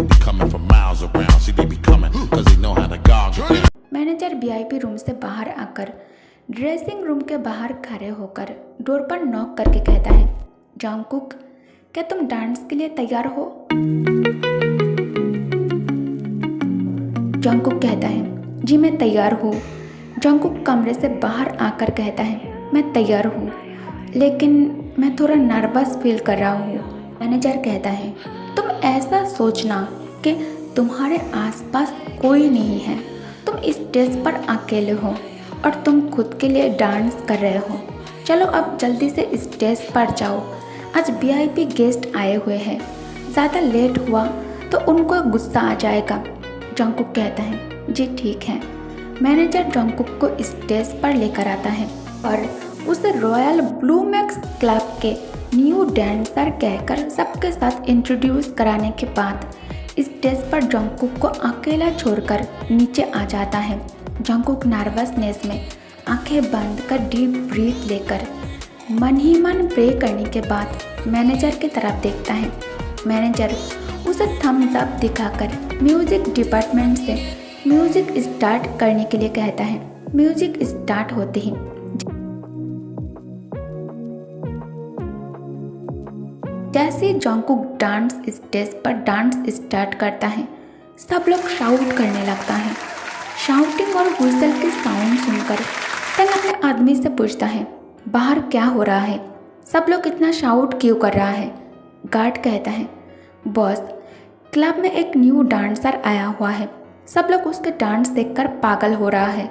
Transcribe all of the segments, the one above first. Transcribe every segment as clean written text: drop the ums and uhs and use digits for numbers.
be coming from miles around. See, they be coming, cause they know how to gog it down. Manager VIP room से बाहर आकर dressing room के बाहर खड़े होकर door पर नॉक करके कहता है, जंगकुक, क्या तुम डांस के लिए तैयार हो? जंगकुक कहता है, जी मैं तैयार हूँ। जंगकुक कमरे से बाहर आकर कहता है, मैं तैयार हूँ, लेकिन मैं थोड़ा नर्वस फील कर रहा हूँ। मैनेजर कहता है, तुम ऐसा सोचना कि तुम्हारे आसपास कोई नहीं है, तुम स्टेज पर अकेले हो और तुम खुद के लिए डांस कर रहे हो। चलो अब जल्दी से स्टेज पर जाओ, आज वीआईपी गेस्ट आए हुए हैं, ज़्यादा लेट हुआ तो उनको गुस्सा आ जाएगा। जंगकुक कहता है, जी ठीक है। मैनेजर जंगकुक को स्टेज पर लेकर आता है और उसे रॉयल ब्लू मैक्स क्लब के न्यू डांसर कहकर सबके साथ इंट्रोड्यूस कराने के बाद स्टेज पर जंगकुक को अकेला छोड़कर नीचे आ जाता है। जंगकुक नर्वसनेस में आंखें बंद कर डीप ब्रीथ लेकर मन ही मन प्रे करने के बाद मैनेजर की तरफ देखता है। मैनेजर उसे थम्स अप दिखाकर म्यूजिक डिपार्टमेंट से म्यूजिक स्टार्ट करने के लिए कहता है। म्यूजिक स्टार्ट होते ही जैसे जंगकुक डांस स्टेज पर डांस स्टार्ट करता है, सब लोग शाउट करने लगता है। शाउटिंग और व्हिसल के साउंड सुनकर तंग अपने आदमी से पूछता है, बाहर क्या हो रहा है? सब लोग इतना शाउट क्यों कर रहा है? गार्ड कहता है, बॉस, क्लब में एक न्यू डांसर आया हुआ है, सब लोग उसके डांस देखकर पागल हो रहा है।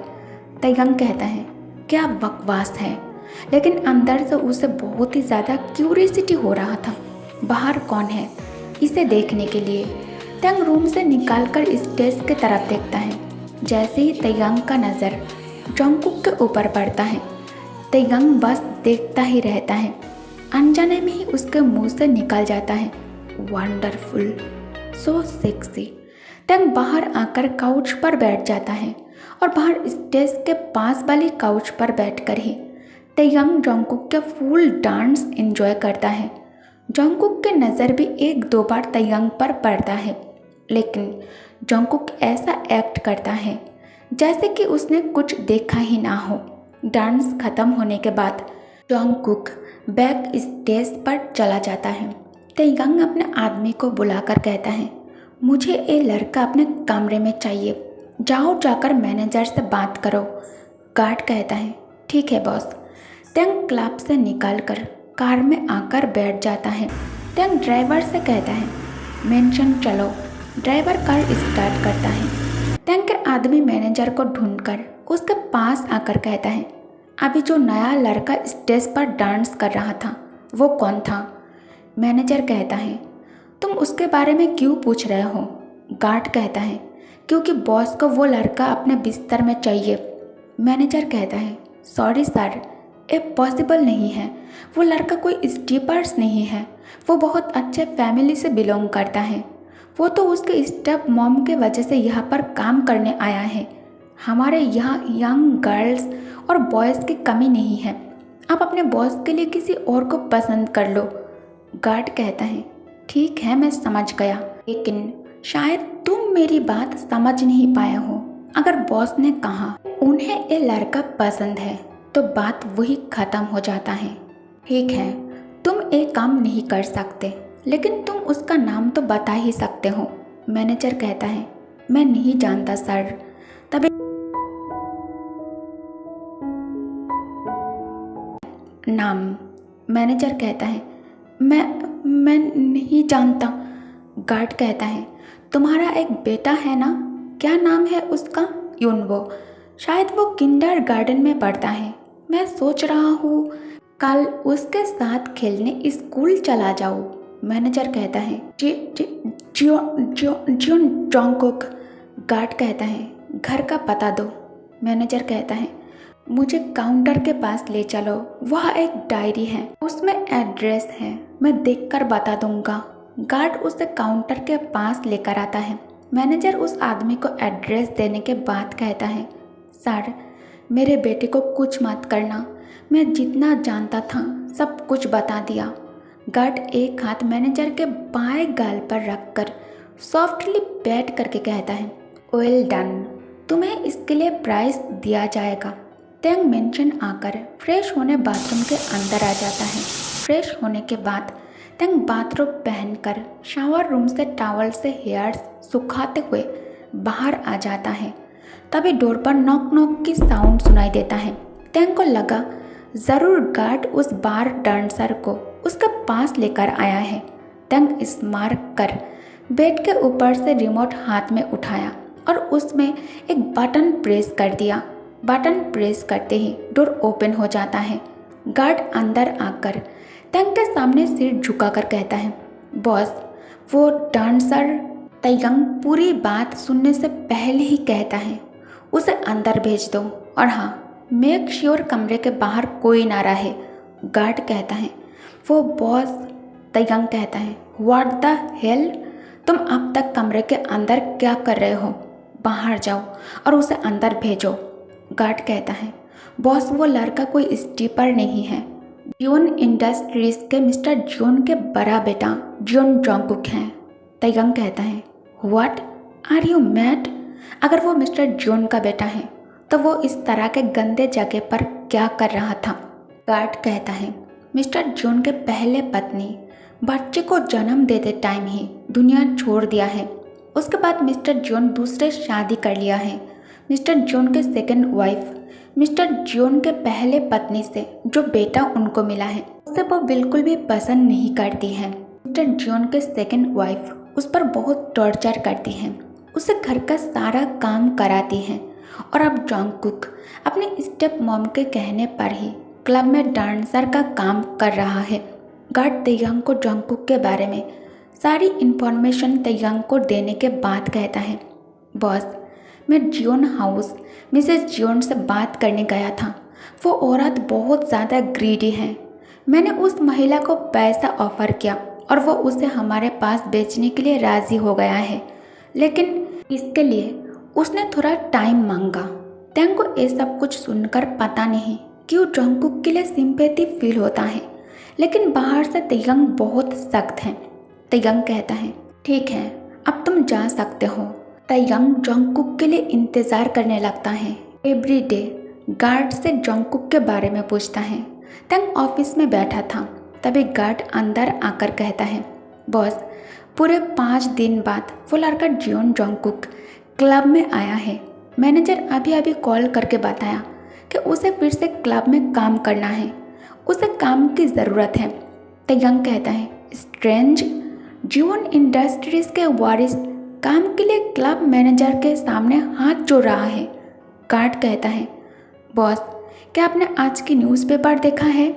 तयंग कहता है, क्या बकवास है, लेकिन अंदर से उसे बहुत ही ज़्यादा क्यूरियोसिटी हो रहा था, बाहर कौन है इसे देखने के लिए। तंग रूम से निकालकर स्टेज की तरफ देखता है। जैसे ही तयंग का नज़र जंगकुक के ऊपर पड़ता है, तयंग बस देखता ही रहता है। अनजाने में ही उसके मुंह से निकल जाता है, वंडरफुल, सो सेक्सी। तंग बाहर आकर काउच पर बैठ जाता है और बाहर स्टेज के पास वाली काउच पर बैठकर ही तयंग जंगकुक के फुल डांस एंजॉय करता है। जंगकुक की नज़र भी एक दो बार तयंग पर पड़ता है, लेकिन जंगकुक ऐसा एक्ट करता है जैसे कि उसने कुछ देखा ही ना हो। डांस खत्म होने के बाद जंगकुक बैक स्टेज पर चला जाता है। तयंग अपने आदमी को बुलाकर कहता है, मुझे ये लड़का अपने कमरे में चाहिए, जाओ जाकर मैनेजर से बात करो। गार्ड कहता है, ठीक है बॉस। तयंग क्लब से निकलकर कार में आकर बैठ जाता है। तयंग ड्राइवर से कहता है, मेंशन चलो। ड्राइवर कार स्टार्ट करता है। तयंग के आदमी मैनेजर को ढूंढकर उसके पास आकर कहता है, अभी जो नया लड़का स्टेज पर डांस कर रहा था वो कौन था? मैनेजर कहता है, तुम उसके बारे में क्यों पूछ रहे हो? गार्ड कहता है, क्योंकि बॉस को वो लड़का अपने बिस्तर में चाहिए। मैनेजर कहता है, सॉरी सर, ये पॉसिबल नहीं है, वो लड़का कोई स्ट्रिपर्स नहीं है, वो बहुत अच्छे फैमिली से बिलोंग करता है, वो तो उसके स्टेप मॉम के वजह से यहाँ पर काम करने आया है। हमारे यहाँ यंग गर्ल्स और बॉयज़ की कमी नहीं है, आप अपने बॉस के लिए किसी और को पसंद कर लो। गार्ड कहता है, ठीक है मैं समझ गया, लेकिन शायद तुम मेरी बात समझ नहीं पाए हो। अगर बॉस ने कहा उन्हें ये लड़का पसंद है तो बात वही ख़त्म हो जाता है। ठीक है, तुम एक काम नहीं कर सकते, लेकिन तुम उसका नाम तो बता ही सकते हो। मैनेजर कहता है, मैं नहीं जानता सर। तभी नाम? मैनेजर कहता है, मैं नहीं जानता। गार्ड कहता है, तुम्हारा एक बेटा है ना, क्या नाम है उसका? यूनवो, शायद वो किंडर गार्डन में पढ़ता है। मैं सोच रहा हूँ कल उसके साथ खेलने स्कूल चला जाऊँ। मैनेजर कहता है, जंगकुक। गार्ड कहता है, घर का पता दो। मैनेजर कहता है, मुझे काउंटर के पास ले चलो, वह एक डायरी है, उसमें एड्रेस है, मैं देखकर बता दूंगा। गार्ड उसे काउंटर के पास लेकर आता है। मैनेजर उस आदमी को एड्रेस देने के बाद कहता है, सर मेरे बेटे को कुछ मत करना, मैं जितना जानता था सब कुछ बता दिया। गार्ड एक हाथ मैनेजर के बाएं गाल पर रखकर सॉफ्टली बैठ करके कहता है, वेल डन, तुम्हें इसके लिए प्राइस दिया जाएगा। तेंग मेंशन आकर फ्रेश होने बाथरूम के अंदर आ जाता है। फ्रेश होने के बाद तेंग बाथरूम पहनकर शावर रूम से टॉवल से हेयर्स सुखाते हुए बाहर आ जाता है। तभी डोर पर नॉक नॉक की साउंड सुनाई देता है। तेंग को लगा ज़रूर गार्ड उस बार डांसर को उसके पास लेकर आया है। तेंग स्मार्क कर बेड के ऊपर से रिमोट हाथ में उठाया और उसमें एक बटन प्रेस कर दिया। बटन प्रेस करते ही डोर ओपन हो जाता है। गार्ड अंदर आकर तेंग के सामने सिर झुकाकर कहता है, बॉस, वो डांसर। तेंग पूरी बात सुनने से पहले ही कहता है, उसे अंदर भेज दो और हाँ, मेक श्योर कमरे के बाहर कोई ना रहे। गार्ड कहता है, वो बॉस। तेंग कहता है, व्हाट द हेल, तुम अब तक कमरे के अंदर क्या कर रहे हो? बाहर जाओ और उसे अंदर भेजो। गार्ड कहता है, बॉस, वो लड़का कोई स्टीपर नहीं है। जियोन इंडस्ट्रीज के मिस्टर जियोन के बड़ा बेटा जियोन जोंगकुक हैं। तेंग कहता है, व्हाट, आर यू मैड? अगर वो मिस्टर जियोन का बेटा है तो वो इस तरह के गंदे जगह पर क्या कर रहा था? गार्ड कहता है, मिस्टर जियोन के पहले पत्नी बच्चे को जन्म देते टाइम ही दुनिया छोड़ दिया है। उसके बाद मिस्टर जियोन दूसरे शादी कर लिया है। मिस्टर जियोन के सेकंड वाइफ मिस्टर जियोन के पहले पत्नी से जो बेटा उनको मिला है उसे वो बिल्कुल भी पसंद नहीं करती है। मिस्टर जियोन के सेकंड वाइफ उस पर बहुत टॉर्चर करती है, उसे घर का सारा काम कराती है। और अब जोंगकुक अपने स्टेप मॉम के कहने पर ही क्लब में डांसर का काम कर रहा है। गार्ड तेंग को जोंगकुक के बारे में सारी इन्फॉर्मेशन तेंग को देने के बाद कहता है, बॉस, मैं जियोन हाउस मिसेस जियोन से बात करने गया था। वो औरत बहुत ज़्यादा ग्रीडी है। मैंने उस महिला को पैसा ऑफर किया और वो उसे हमारे पास बेचने के लिए राज़ी हो गया है, लेकिन इसके लिए उसने थोड़ा टाइम मांगा। तेंग को ये सब कुछ सुनकर पता नहीं क्यों जोंगकुक के लिए सिंपैथी फील होता है, लेकिन बाहर से तेंग बहुत सख्त है। तेंग कहता है, ठीक है, अब तुम जा सकते हो। तेंग जोंगकुक के लिए इंतज़ार करने लगता है। एवरी डे गार्ड से जोंगकुक के बारे में पूछता है। तेंग ऑफिस में बैठा था, तभी गार्ड अंदर आकर कहता है, बॉस, पूरे 5 दिन बाद वो लड़का जियोन जोंगकुक क्लब में आया है। मैनेजर अभी अभी कॉल करके बताया कि उसे फिर से क्लब में काम करना है, उसे काम की ज़रूरत है। तेंग कहता है, स्ट्रेंज, जियोन इंडस्ट्रीज के वारिस काम के लिए क्लब मैनेजर के सामने हाथ जोड़ रहा है। गार्ड कहता है, बॉस, क्या आपने आज की न्यूज़पेपर देखा है?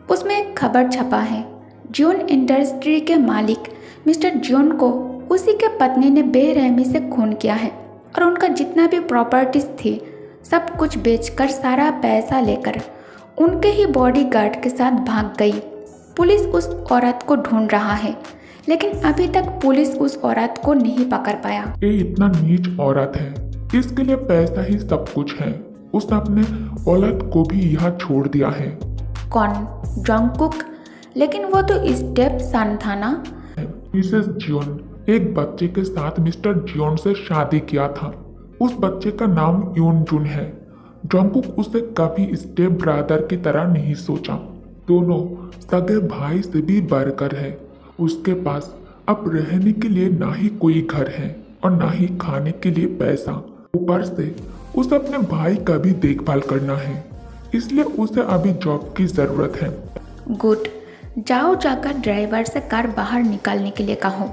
उसमें एक खबर छपा है, जियोन इंडस्ट्री के मालिक मिस्टर जियोन को उसी के पत्नी ने बेरहमी से खून किया है और उनका जितना भी प्रॉपर्टीज थी सब कुछ बेचकर सारा पैसा लेकर उनके ही बॉडीगार्ड के साथ भाग गई। पुलिस उस औरत को ढूंढ रहा है, लेकिन अभी तक पुलिस उस औरत को नहीं पकड़ पाया। ये इतना नीच औरत है, इसके लिए पैसा ही सब कुछ है। उसने अपने औलाद को भी यहाँ छोड़ दिया है। कौन? जोंगकुक? लेकिन वो तो स्टेप सन था ना। मिसेस जियोन एक बच्चे के साथ मिस्टर जियोन से शादी किया था। उस बच्चे का नाम योनजुन है। जोंगकुक उसे कभी स्टेप ब्रदर की तरह नहीं सोचा। दोनों सगे भाई से भी बढ़कर है। उसके पास अब रहने के लिए ना ही कोई घर है और ना ही खाने के लिए पैसा। ऊपर से उसे अपने भाई का भी देखभाल करना है, इसलिए उसे अभी जॉब की जरूरत है। गुड, जाओ जाकर ड्राइवर से कार बाहर निकालने के लिए कहो।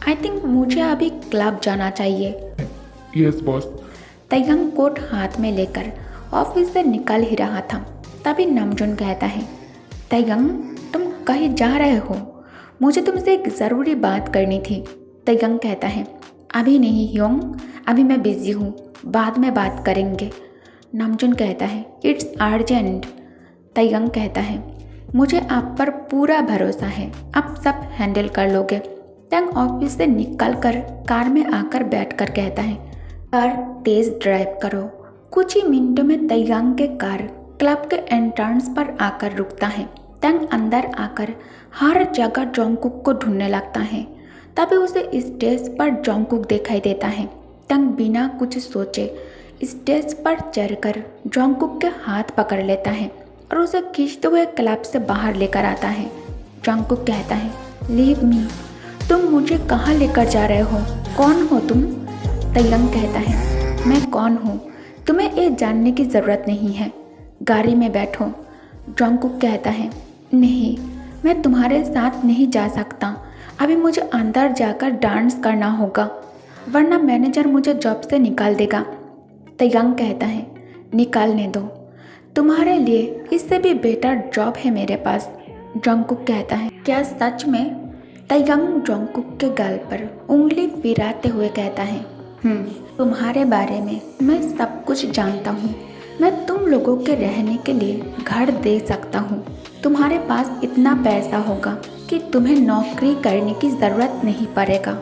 आई थिंक मुझे अभी क्लब जाना चाहिए। Yes boss. तेंग कोट हाथ में लेकर ऑफिस से निकल ही रहा था, तभी नमजुन कहता है, तेंग, तुम कहीं जा रहे हो? मुझे तुमसे एक ज़रूरी बात करनी थी। तेंग कहता है, अभी नहीं ह्योंग, अभी मैं बिज़ी हूँ, बाद में बात करेंगे। नमजुन कहता है, इट्स अर्जेंट। तेंग कहता है, मुझे आप पर पूरा भरोसा है, आप सब हैंडल कर लोगे। तेंग ऑफिस से निकलकर कार में आकर बैठकर कहता है, कार तेज़ ड्राइव करो। कुछ ही मिनटों में तेंग के कार क्लब के एंट्रेंस पर आकर रुकता है। तेंग अंदर आकर हर जगह जोंगकुक को ढूंढने लगता है। तभी उसे स्टेज पर जॉन्गकुक दिखाई देता है। तंग बिना कुछ सोचे स्टेज पर चढ़कर जॉन्गकुक के हाथ पकड़ लेता है और उसे खींचते हुए क्लब से बाहर लेकर आता है। जॉन्गकुक कहता है, लीव मी, तुम मुझे कहाँ लेकर जा रहे हो? कौन हो तुम? तयंग कहता है, मैं कौन हूँ तुम्हें ये जानने की ज़रूरत नहीं है, गाड़ी में बैठो। जॉन्गकुक कहता है, नहीं, मैं तुम्हारे साथ नहीं जा सकता, अभी मुझे अंदर जाकर डांस करना होगा, वरना मैनेजर मुझे जॉब से निकाल देगा। तयंग कहता है, निकालने दो, तुम्हारे लिए इससे भी बेटर जॉब है मेरे पास। जॉन्गकुक कहता है, क्या सच में? तयंग जॉन्गकुक के गाल पर उंगली फिराते हुए कहता है, तुम्हारे बारे में मैं सब कुछ जानता हूँ। मैं तुम लोगों के रहने के लिए घर दे सकता हूँ। तुम्हारे पास इतना पैसा होगा कि तुम्हें नौकरी करने की ज़रूरत नहीं पड़ेगा।